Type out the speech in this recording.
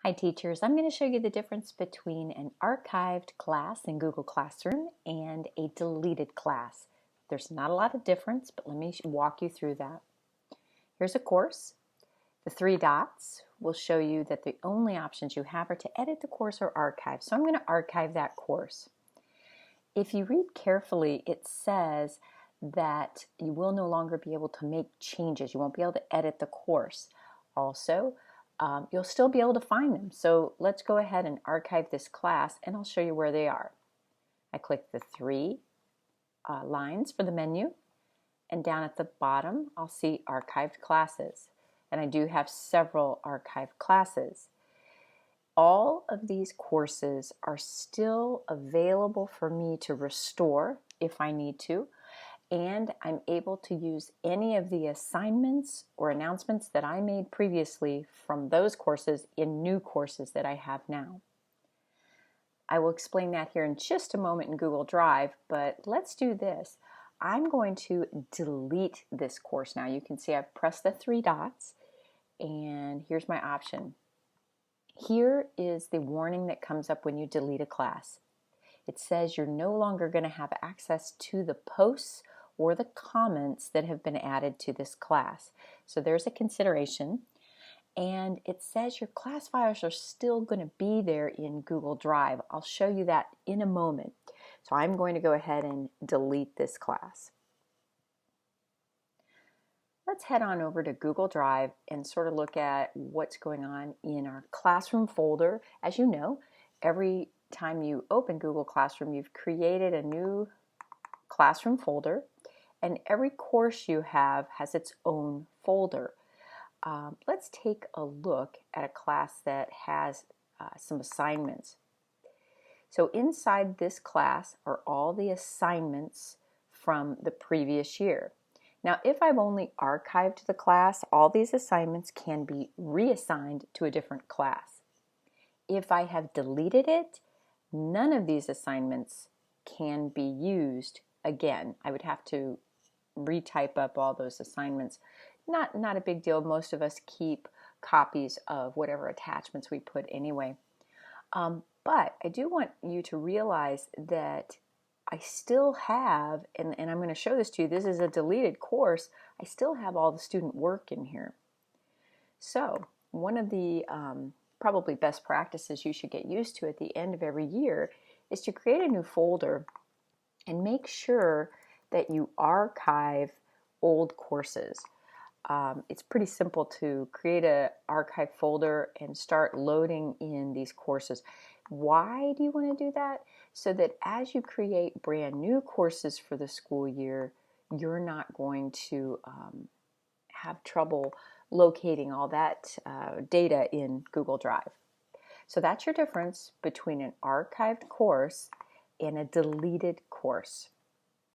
Hi teachers, I'm going to show you the difference between an archived class in Google Classroom and a deleted class. There's not a lot of difference, but let me walk you through that. Here's a course. The three dots will show you that the only options you have are to edit the course or archive. So I'm going to archive that course. If you read carefully, it says that you will no longer be able to make changes. You won't be able to edit the course. Also, you'll still be able to find them. So let's go ahead and archive this class and I'll show you where they are. I click the three lines for the menu, and down at the bottom I'll see archived classes. And I do have several archived classes. All of these courses are still available for me to restore if I need to, and I'm able to use any of the assignments or announcements that I made previously from those courses in new courses that I have now. I will explain that here in just a moment in Google Drive, but let's do this. I'm going to delete this course now. You can see I've pressed the three dots, and here's my option. Here is the warning that comes up when you delete a class. It says you're no longer going to have access to the posts or the comments that have been added to this class. So there's a consideration, and it says your class files are still going to be there in Google Drive. I'll show you that in a moment. So I'm going to go ahead and delete this class. Let's head on over to Google Drive and sort of look at what's going on in our classroom folder. As you know, every time you open Google Classroom, you've created a new classroom folder, and every course you have has its own folder. Let's take a look at a class that has some assignments. So inside this class are all the assignments from the previous year. Now, if I've only archived the class, all these assignments can be reassigned to a different class. If I have deleted it, none of these assignments can be used again. I would have to retype up all those assignments. Not a big deal. Most of us keep copies of whatever attachments we put anyway. But I do want you to realize that I still have, and I'm going to show this to you, this is a deleted course, I still have all the student work in here. So one of the probably best practices you should get used to at the end of every year is to create a new folder and make sure that you archive old courses. It's pretty simple to create an archive folder and start loading in these courses. Why do you want to do that? So that as you create brand new courses for the school year, you're not going to have trouble locating all that data in Google Drive. So that's your difference between an archived course and a deleted course.